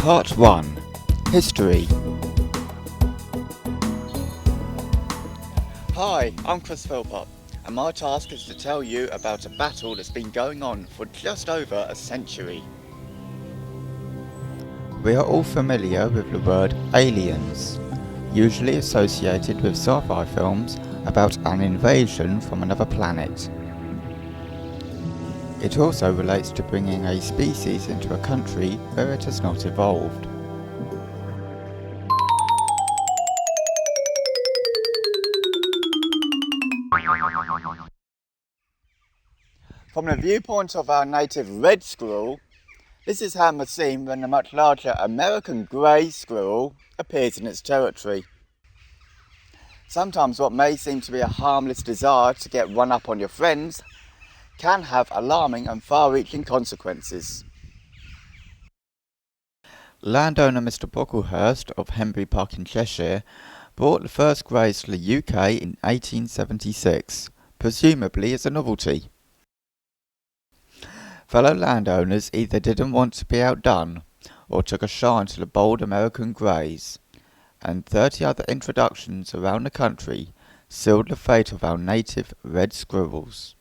Part 1. History. Hi, I'm Chris Philpott, and my task is to tell you about a battle that's been going on for just over a century. We are all familiar with the word aliens, usually associated with sci-fi films about an invasion from another planet. It also relates to bringing a species into a country where it has not evolved. From the viewpoint of our native red squirrel, this is how it must seem when a much larger American grey squirrel appears in its territory. Sometimes what may seem to be a harmless desire to get one up on your friends can have alarming and far-reaching consequences. Landowner Mr. Brocklehurst of Henbury Park in Cheshire brought the first greys to the UK in 1876, presumably as a novelty. Fellow landowners either didn't want to be outdone or took a shine to the bold American greys, and 30 other introductions around the country sealed the fate of our native red squirrels.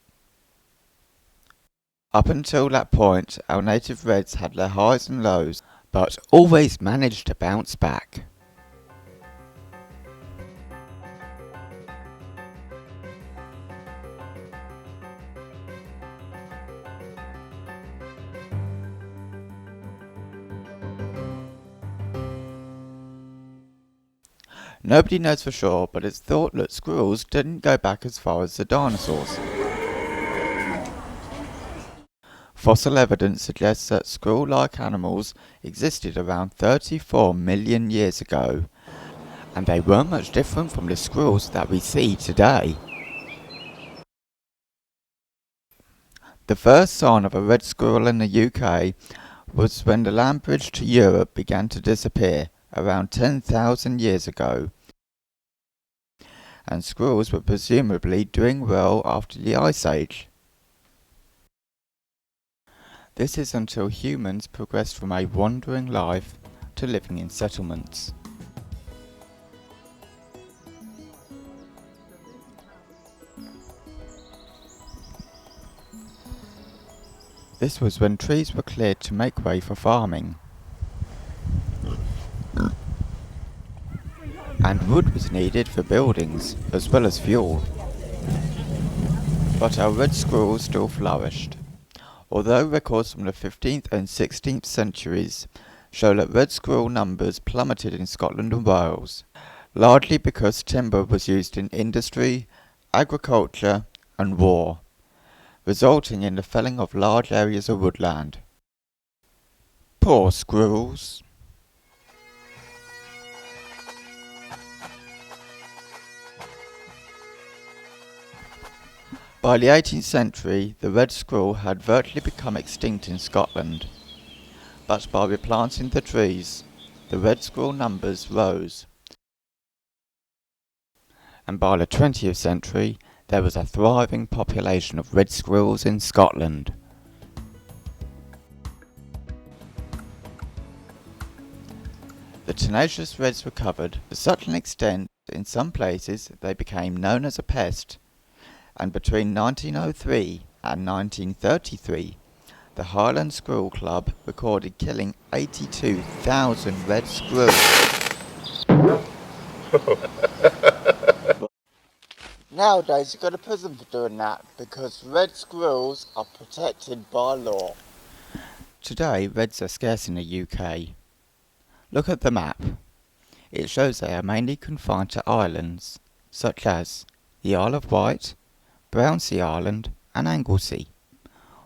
Up until that point, our native reds had their highs and lows, but always managed to bounce back. Nobody knows for sure, but it's thought that squirrels didn't go back as far as the dinosaurs. Fossil evidence suggests that squirrel-like animals existed around 34 million years ago, and they weren't much different from the squirrels that we see today. The first sign of a red squirrel in the UK was when the land bridge to Europe began to disappear around 10,000 years ago, and squirrels were presumably doing well after the Ice Age. This is until humans progressed from a wandering life to living in settlements. This was when trees were cleared to make way for farming, and wood was needed for buildings as well as fuel. But our red squirrels still flourished, although records from the 15th and 16th centuries show that red squirrel numbers plummeted in Scotland and Wales, largely because timber was used in industry, agriculture and war, resulting in the felling of large areas of woodland. Poor squirrels. By the 18th century, the red squirrel had virtually become extinct in Scotland, but by replanting the trees, the red squirrel numbers rose, and by the 20th century, there was a thriving population of red squirrels in Scotland. The tenacious reds recovered to such an extent that in some places they became known as a pest, and between 1903 and 1933, the Highland Squirrel Club recorded killing 82,000 red squirrels. Nowadays you go to prison for doing that because red squirrels are protected by law. Today reds are scarce in the UK. Look at the map. It shows they are mainly confined to islands, such as the Isle of Wight, Brownsea Island and Anglesey.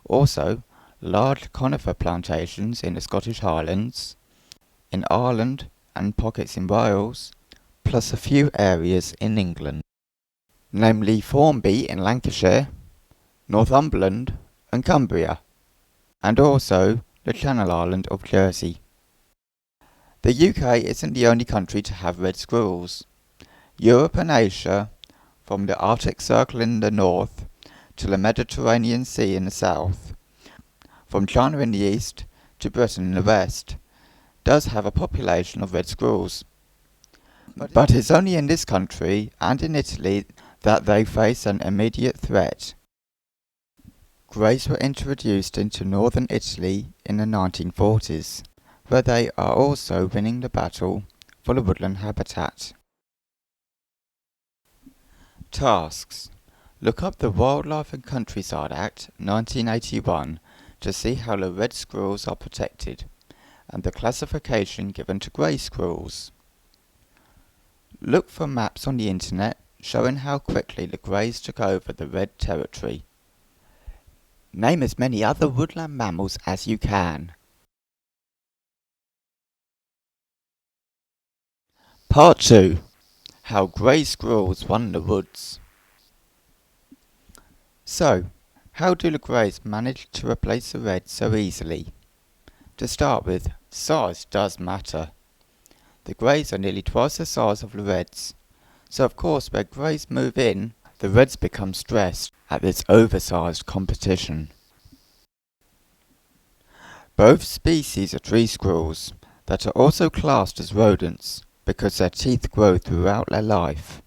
Also, large conifer plantations in the Scottish Highlands, in Ireland and pockets in Wales, plus a few areas in England, namely Formby in Lancashire, Northumberland and Cumbria, and also the Channel Island of Jersey. The UK isn't the only country to have red squirrels. Europe and Asia, from the Arctic Circle in the north to the Mediterranean Sea in the south, from China in the east to Britain in the west, does have a population of red squirrels. But it's only in this country and in Italy that they face an immediate threat. Greys were introduced into northern Italy in the 1940s, where they are also winning the battle for the woodland habitat. Tasks. Look up the Wildlife and Countryside Act 1981 to see how the red squirrels are protected, and the classification given to grey squirrels. Look for maps on the internet showing how quickly the greys took over the red territory. Name as many other woodland mammals as you can. Part 2. How grey squirrels won the woods. So, how do the greys manage to replace the reds so easily? To start with, size does matter. The greys are nearly twice the size of the reds, so of course where greys move in, the reds become stressed at this oversized competition. Both species are tree squirrels that are also classed as rodents because their teeth grow throughout their life.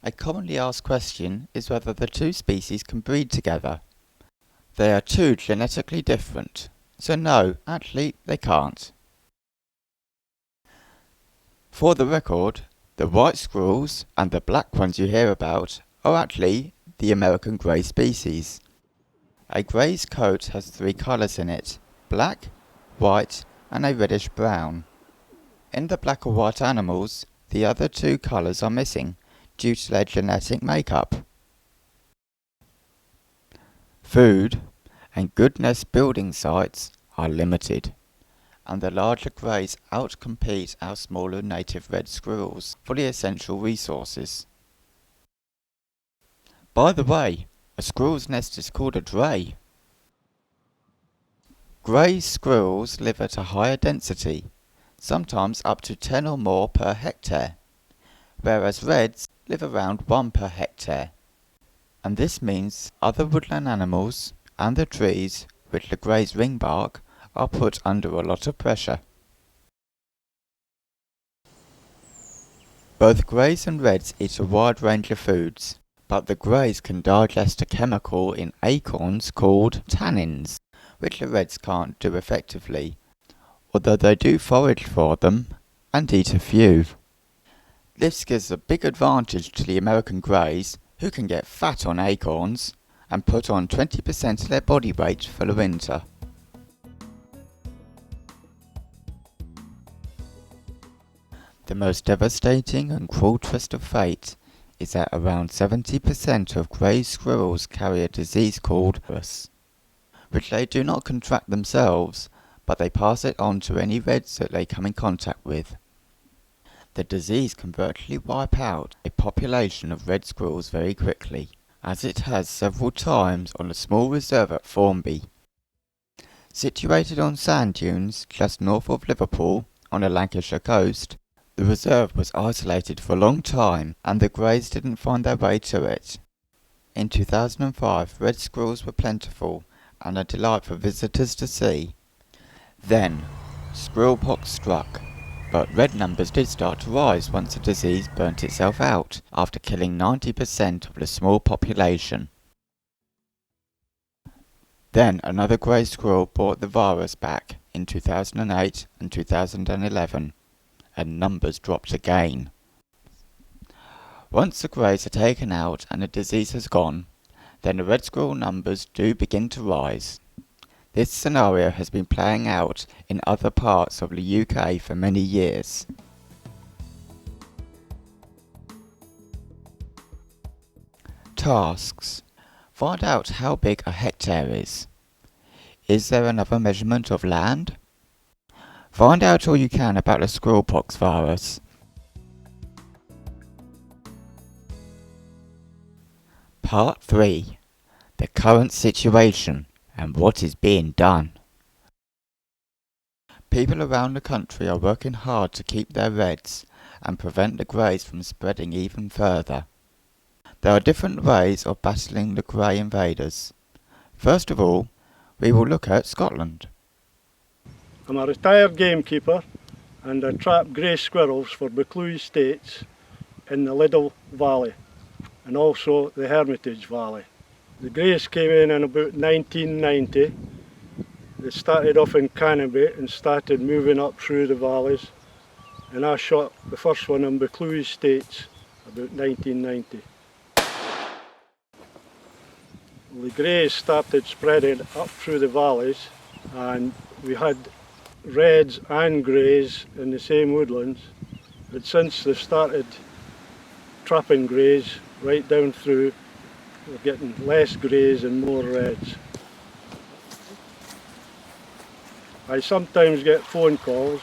A commonly asked question is whether the two species can breed together. They are too genetically different, so no, actually they can't. For the record, the white squirrels and the black ones you hear about are actually the American grey species. A grey's coat has 3 colours in it: black, white and a reddish brown. In the black or white animals, the other 2 colours are missing due to their genetic makeup. Food and good nest building sites are limited, and the larger greys outcompete our smaller native red squirrels for the essential resources. By the way, a squirrel's nest is called a dray. Grey squirrels live at a higher density, sometimes up to 10 or more per hectare, whereas reds live around 1 per hectare. And this means other woodland animals and the trees which the greys ringbark are put under a lot of pressure. Both greys and reds eat a wide range of foods, but the greys can digest a chemical in acorns called tannins, which the reds can't do effectively, although they do forage for them and eat a few. This gives a big advantage to the American greys, who can get fat on acorns and put on 20% of their body weight for the winter. The most devastating and cruel twist of fate is that around 70% of grey squirrels carry a disease called virus, which they do not contract themselves, but they pass it on to any reds that they come in contact with. The disease can virtually wipe out a population of red squirrels very quickly, as it has several times on a small reserve at Formby. Situated on sand dunes just north of Liverpool on the Lancashire coast, the reserve was isolated for a long time and the greys didn't find their way to it. In 2005, red squirrels were plentiful and a delight for visitors to see. Then, squirrelpox struck, but red numbers did start to rise once the disease burnt itself out, after killing 90% of the small population. Then another grey squirrel brought the virus back in 2008 and 2011, and numbers dropped again. Once the greys are taken out and the disease has gone, then the red squirrel numbers do begin to rise. This scenario has been playing out in other parts of the UK for many years. Tasks. Find out how big a hectare is. Is there another measurement of land? Find out all you can about the squirrelpox virus. Part 3. The current situation and what is being done. People around the country are working hard to keep their reds and prevent the greys from spreading even further. There are different ways of battling the grey invaders. First of all, we will look at Scotland. I'm a retired gamekeeper and I trap grey squirrels for Buccleuch Estates in the Liddell Valley and also the Hermitage Valley. The greys came in about 1990. They started off in Canopy and started moving up through the valleys, and I shot the first one on Buccleuch Estates about 1990. The greys started spreading up through the valleys, and we had reds and greys in the same woodlands, but since they started trapping greys right down through, we're getting less greys and more reds. I sometimes get phone calls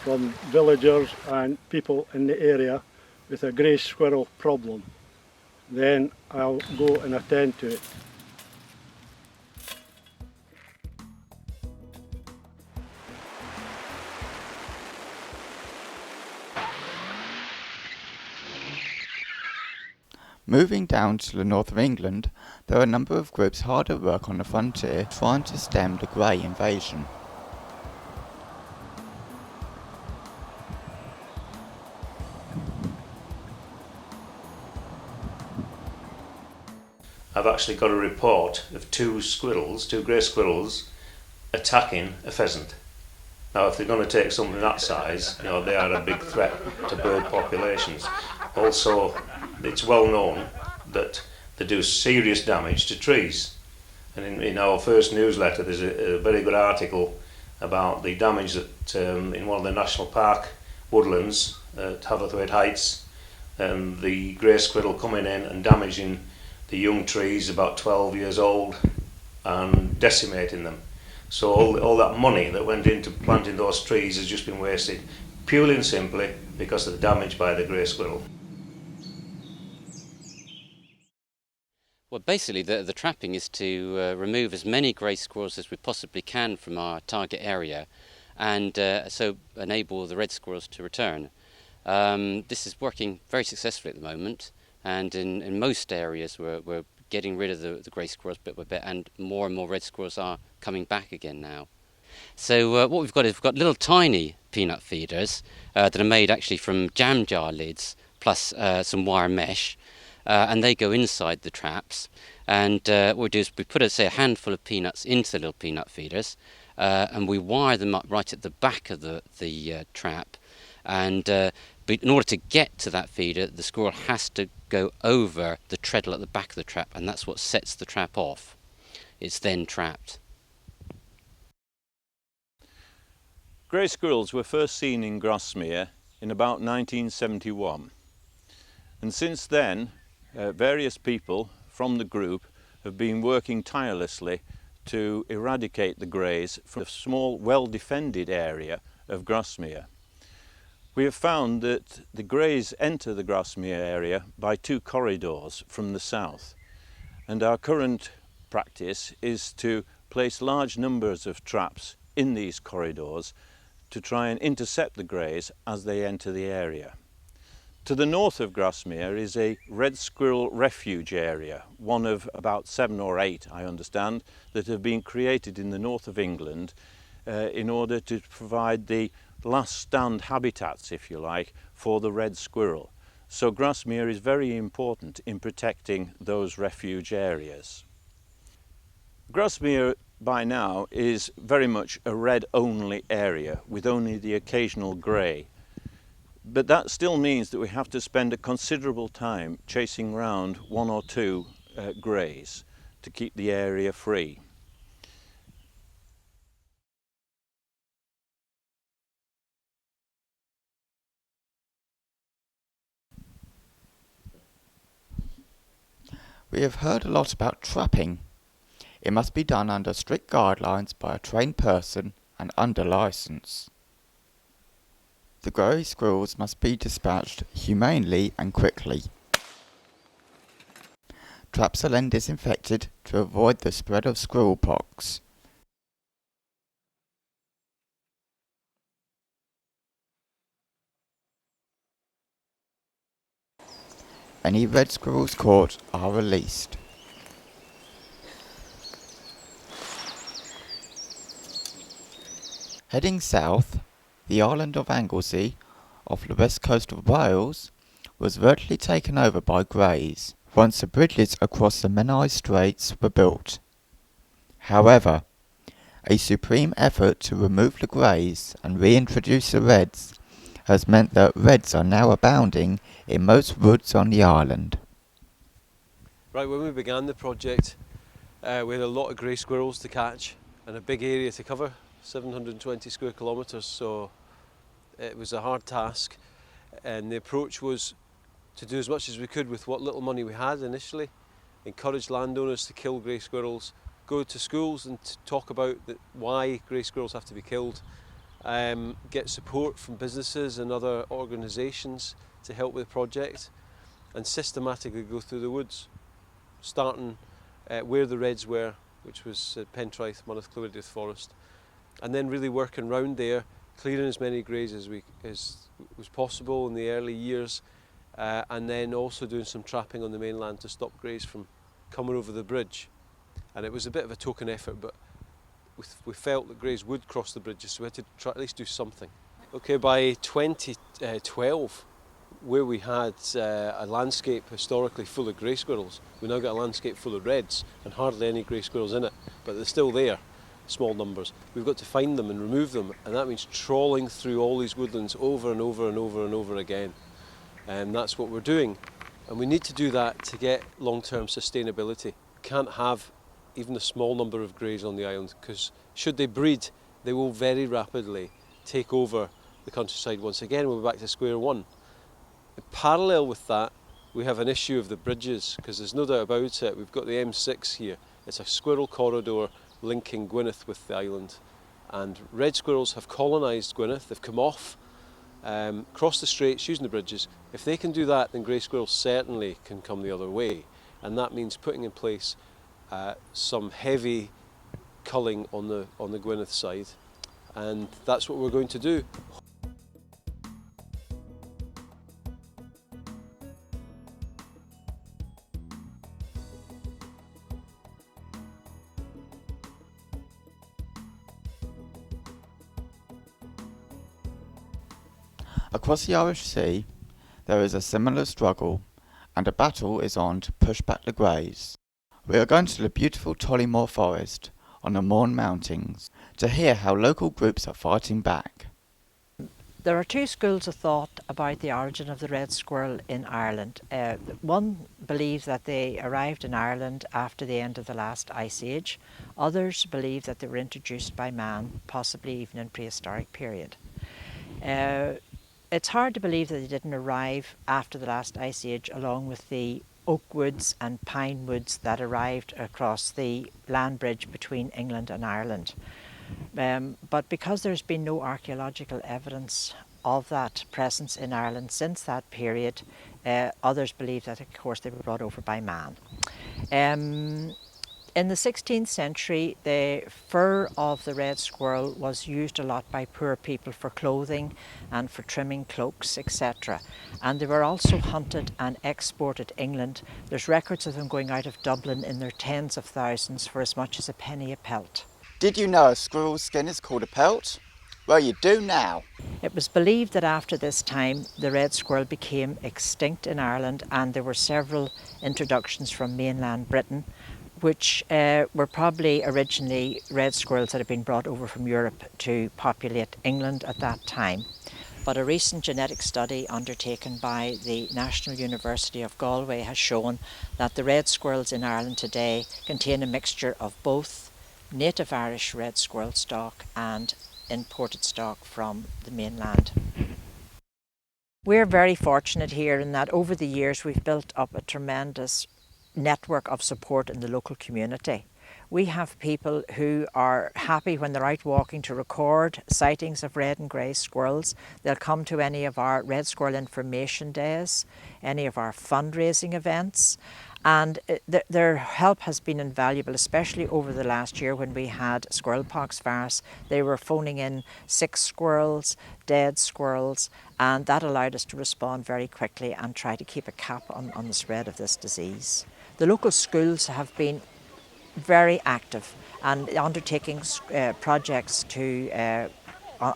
from villagers and people in the area with a grey squirrel problem. Then I'll go and attend to it. Moving down to the north of England, there are a number of groups hard at work on the frontier trying to stem the grey invasion. I've actually got a report of two grey squirrels, attacking a pheasant. Now, if they're going to take something that size, they are a big threat to bird populations. Also, it's well known that they do serious damage to trees. And in our first newsletter, there's a very good article about the damage that in one of the national park woodlands at Haverthwaite Heights, the grey squirrel coming in and damaging the young trees about 12 years old and decimating them. So all that money that went into planting those trees has just been wasted, purely and simply because of the damage by the grey squirrel. Well, basically the trapping is to remove as many grey squirrels as we possibly can from our target area, and so enable the red squirrels to return. This is working very successfully at the moment, and in most areas we're getting rid of the grey squirrels bit by bit, and more red squirrels are coming back again now. So what we've got is little tiny peanut feeders that are made actually from jam jar lids plus some wire mesh, and they go inside the traps. And what we do is we put a handful of peanuts into the little peanut feeders, and we wire them up right at the back of the trap. And but in order to get to that feeder, the squirrel has to go over the treadle at the back of the trap, and that's what sets the trap off. It's then trapped. Grey squirrels were first seen in Grasmere in about 1971, and since then various people from the group have been working tirelessly to eradicate the greys from a small, well-defended area of Grasmere. We have found that the greys enter the Grasmere area by two corridors from the south, and our current practice is to place large numbers of traps in these corridors to try and intercept the greys as they enter the area. To the north of Grasmere is a red squirrel refuge area, one of about 7 or 8, I understand, that have been created in the north of England in order to provide the last stand habitats, if you like, for the red squirrel. So Grasmere is very important in protecting those refuge areas. Grasmere by now is very much a red-only area with only the occasional grey. But that still means that we have to spend a considerable time chasing round 1 or 2 greys to keep the area free. We have heard a lot about trapping. It must be done under strict guidelines by a trained person and under licence. The grey squirrels must be dispatched humanely and quickly. Traps are then disinfected to avoid the spread of squirrel pox. Any red squirrels caught are released. Heading south, the island of Anglesey, off the west coast of Wales, was virtually taken over by greys once the bridges across the Menai Straits were built. However, a supreme effort to remove the greys and reintroduce the reds has meant that reds are now abounding in most woods on the island. Right, when we began the project, we had a lot of grey squirrels to catch and a big area to cover, 720 square kilometres, so it was a hard task, and the approach was to do as much as we could with what little money we had initially, encourage landowners to kill grey squirrels, go to schools and talk about why grey squirrels have to be killed, get support from businesses and other organisations to help with the project, and systematically go through the woods, starting where the reds were, which was Pentraeth, Monmouth-Clywydriaeth Forest, and then really working round there, clearing as many greys as was possible in the early years, and then also doing some trapping on the mainland to stop greys from coming over the bridge. And it was a bit of a token effort, but we felt that greys would cross the bridges, so we had to try at least do something. Okay, by 2012, where we had a landscape historically full of grey squirrels, we now got a landscape full of reds and hardly any grey squirrels in it, but they're still there, small numbers. We've got to find them and remove them, and that means trawling through all these woodlands over and over and over and over again. And that's what we're doing. And we need to do that to get long-term sustainability. We can't have even a small number of greys on the island, because should they breed, they will very rapidly take over the countryside once again. We'll be back to square one. In parallel with that, we have an issue of the bridges, because there's no doubt about it. We've got the M6 here. It's a squirrel corridor linking Gwynedd with the island, and red squirrels have colonised Gwynedd. They've come off, crossed the straits using the bridges. If they can do that, then grey squirrels certainly can come the other way, and that means putting in place some heavy culling on the Gwynedd side, and that's what we're going to do. Across the Irish Sea, there is a similar struggle, and a battle is on to push back the greys. We are going to the beautiful Tollymore Forest on the Mourne Mountains to hear how local groups are fighting back. There are two schools of thought about the origin of the red squirrel in Ireland. One believes that they arrived in Ireland after the end of the last ice age. Others believe that they were introduced by man, possibly even in prehistoric period. It's hard to believe that they didn't arrive after the last ice age along with the oak woods and pine woods that arrived across the land bridge between England and Ireland. But because there's been no archaeological evidence of that presence in Ireland since that period, others believe that, of course, they were brought over by man. In the 16th century, the fur of the red squirrel was used a lot by poor people for clothing and for trimming cloaks, etc. And they were also hunted and exported to England. There's records of them going out of Dublin in their tens of thousands for as much as a penny a pelt. Did you know a squirrel's skin is called a pelt? Well, you do now. It was believed that after this time, the red squirrel became extinct in Ireland, and there were several introductions from mainland Britain, which were probably originally red squirrels that had been brought over from Europe to populate England at that time. But a recent genetic study undertaken by the National University of Galway has shown that the red squirrels in Ireland today contain a mixture of both native Irish red squirrel stock and imported stock from the mainland. We're very fortunate here in that over the years we've built up a tremendous network of support in the local community. We have people who are happy when they're out walking to record sightings of red and grey squirrels. They'll come to any of our red squirrel information days, any of our fundraising events, and their help has been invaluable, especially over the last year when we had squirrelpox virus. They were phoning in sick squirrels, dead squirrels, and that allowed us to respond very quickly and try to keep a cap on the spread of this disease. The local schools have been very active and undertaking projects to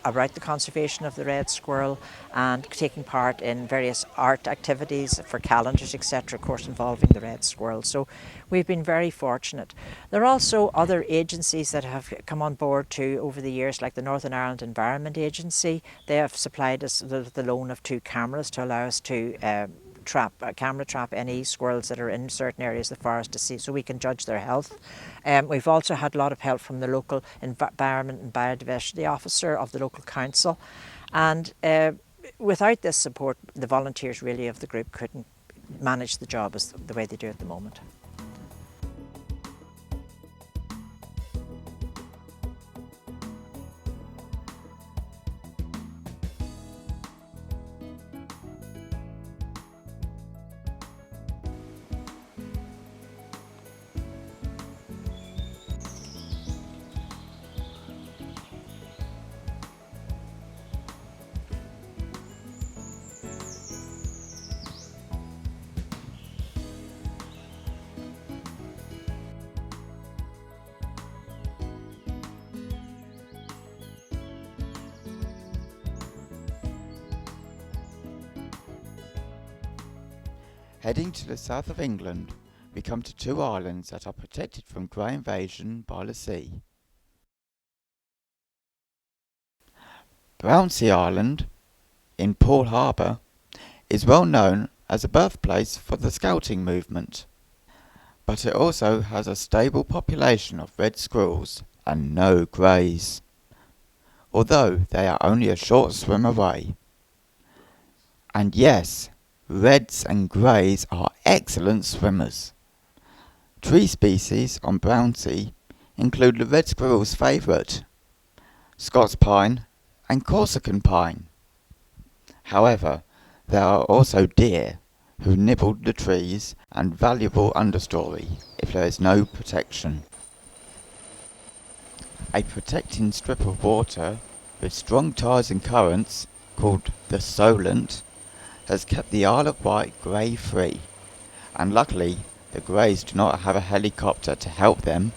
about the conservation of the red squirrel and taking part in various art activities for calendars, etc., of course involving the red squirrel. So we've been very fortunate. There are also other agencies that have come on board too over the years, like the Northern Ireland Environment Agency. They have supplied us with the loan of 2 cameras to allow us to camera trap any squirrels that are in certain areas of the forest to see, so we can judge their health. We've also had a lot of help from the local Environment and Biodiversity Officer of the local council, and without this support the volunteers really of the group couldn't manage the job as the way they do at the moment. Heading to the south of England, we come to 2 islands that are protected from grey invasion by the sea. Brownsea Island, in Poole Harbour, is well known as a birthplace for the scouting movement, but it also has a stable population of red squirrels and no greys, although they are only a short swim away. And yes, reds and greys are excellent swimmers. Tree species on Brownsea include the red squirrel's favourite, Scots pine and Corsican pine. However, there are also deer who nibbled the trees and valuable understory if there is no protection. A protecting strip of water with strong tides and currents, called the Solent, has kept the Isle of Wight grey free, and luckily the greys do not have a helicopter to help them.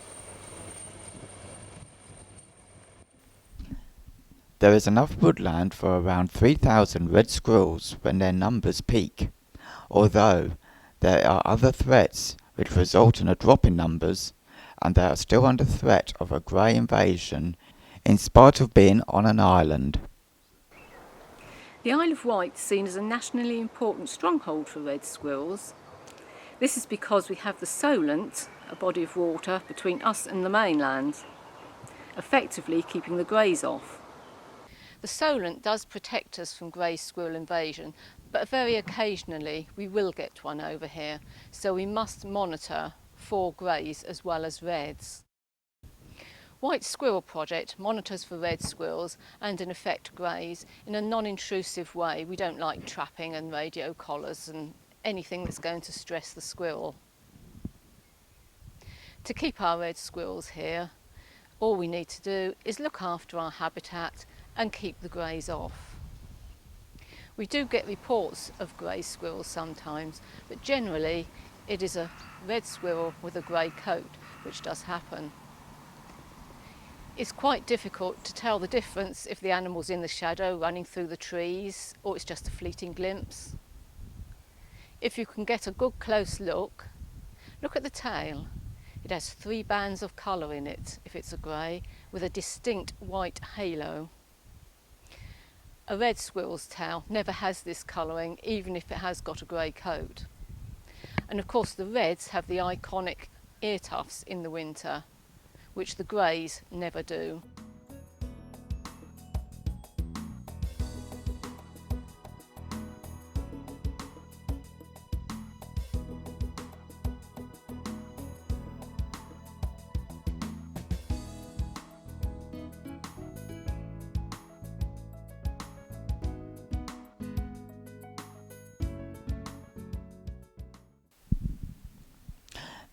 There is enough woodland for around 3,000 red squirrels when their numbers peak, although there are other threats which result in a drop in numbers, and they are still under threat of a grey invasion in spite of being on an island. The Isle of Wight is seen as a nationally important stronghold for red squirrels. This is because we have the Solent, a body of water between us and the mainland, effectively keeping the greys off. The Solent does protect us from grey squirrel invasion, but very occasionally we will get one over here, so we must monitor for greys as well as reds. White Squirrel Project monitors for red squirrels and in effect greys in a non-intrusive way. We don't like trapping and radio collars and anything that's going to stress the squirrel. To keep our red squirrels here, all we need to do is look after our habitat and keep the greys off. We do get reports of grey squirrels sometimes, but generally it is a red squirrel with a grey coat, which does happen. It's quite difficult to tell the difference if the animal's in the shadow running through the trees or it's just a fleeting glimpse. If you can get a good close look at the tail. It has 3 bands of colour in it if it's a grey, with a distinct white halo. A red squirrel's tail never has this colouring, even if it has got a grey coat. And of course the reds have the iconic ear tufts in the winter, which the greys never do.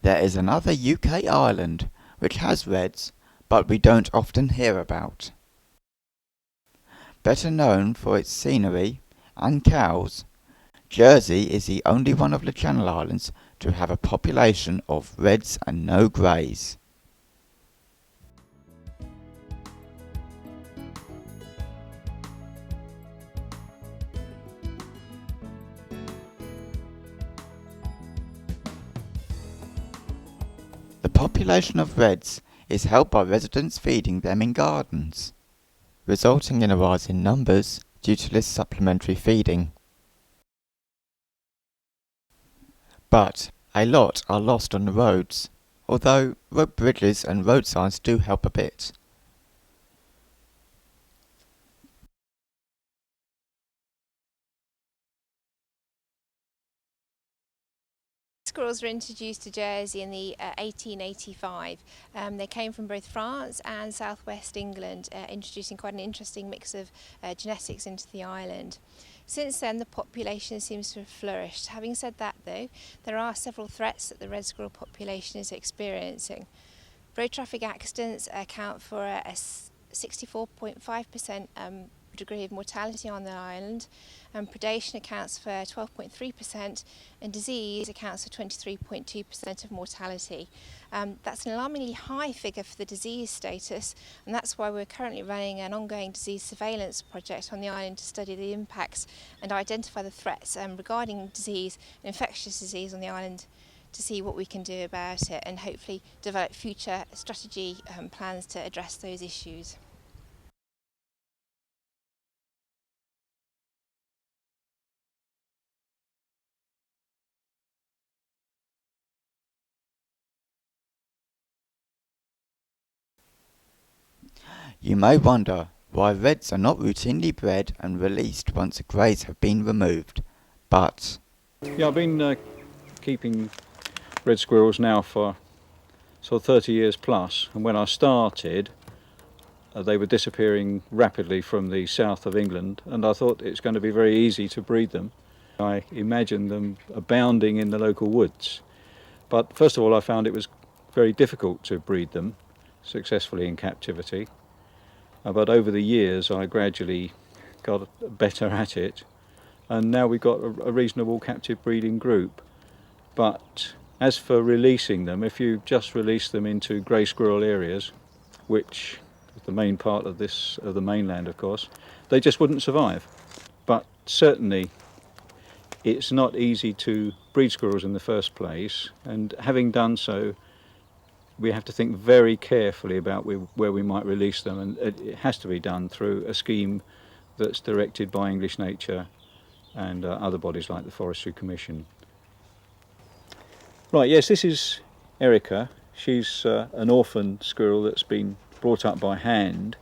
There is another UK island which has reds, but we don't often hear about. Better known for its scenery and cows, Jersey is the only one of the Channel Islands to have a population of reds and no greys. population of reds is held by residents feeding them in gardens, resulting in a rise in numbers due to this supplementary feeding. But a lot are lost on the roads, although road bridges and road signs do help a bit. Squirrels were introduced to Jersey in the 1885. They came from both France and southwest England, introducing quite an interesting mix of genetics into the island. Since then, the population seems to have flourished. Having said that, though, there are several threats that the red squirrel population is experiencing. Road traffic accidents account for a 64.5% degree of mortality on the island, and predation accounts for 12.3%, and disease accounts for 23.2% of mortality. That's an alarmingly high figure for the disease status, and that's why we're currently running an ongoing disease surveillance project on the island to study the impacts and identify the threats regarding disease and infectious disease on the island, to see what we can do about it and hopefully develop future strategy plans to address those issues. You may wonder why reds are not routinely bred and released once the greys have been removed, but... Yeah, I've been keeping red squirrels now for sort of 30 years plus, and when I started they were disappearing rapidly from the south of England, and I thought it's going to be very easy to breed them. I imagined them abounding in the local woods, but first of all I found it was very difficult to breed them successfully in captivity. But over the years I gradually got better at it, and now we've got a reasonable captive breeding group. But as for releasing them, if you just release them into grey squirrel areas, which is the main part of the mainland of course, they just wouldn't survive. But certainly it's not easy to breed squirrels in the first place, and having done so we have to think very carefully about where we might release them, and it has to be done through a scheme that's directed by English Nature and other bodies like the Forestry Commission. Right, yes, this is Erica. She's an orphan squirrel that's been brought up by hand,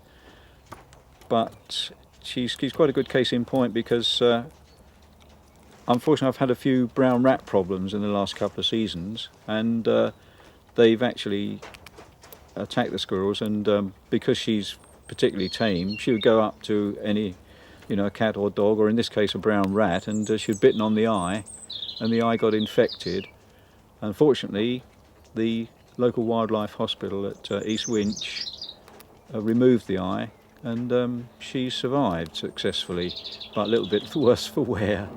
but she's quite a good case in point because unfortunately I've had a few brown rat problems in the last couple of seasons, and they've actually attacked the squirrels, and because she's particularly tame, she would go up to any, a cat or dog, or in this case a brown rat, and she had bitten on the eye, and the eye got infected. Unfortunately, the local wildlife hospital at East Winch removed the eye, and she survived successfully, but a little bit worse for wear.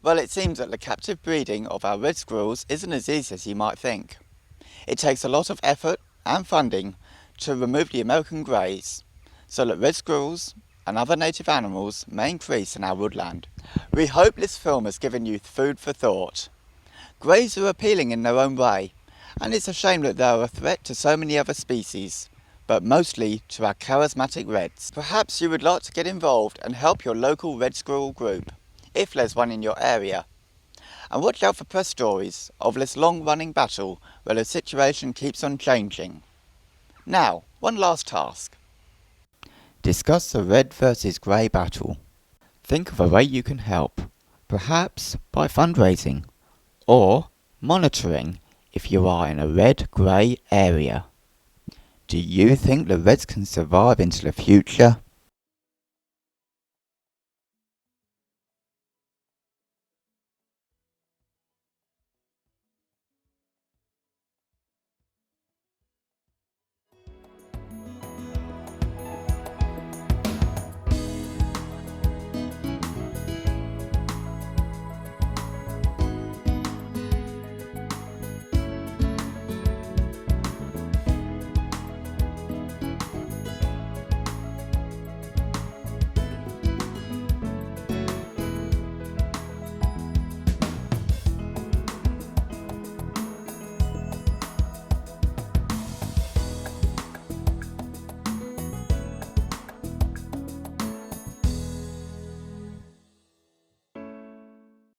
Well, it seems that the captive breeding of our red squirrels isn't as easy as you might think. It takes a lot of effort and funding to remove the American greys, so that red squirrels and other native animals may increase in our woodland. We hope this film has given you food for thought. Greys are appealing in their own way, and it's a shame that they are a threat to so many other species, but mostly to our charismatic reds. Perhaps you would like to get involved and help your local red squirrel group, if there's one in your area. And watch out for press stories of this long-running battle where the situation keeps on changing. Now, one last task. Discuss the red versus grey battle. Think of a way you can help, perhaps by fundraising, or monitoring if you are in a red-grey area. Do you think the reds can survive into the future?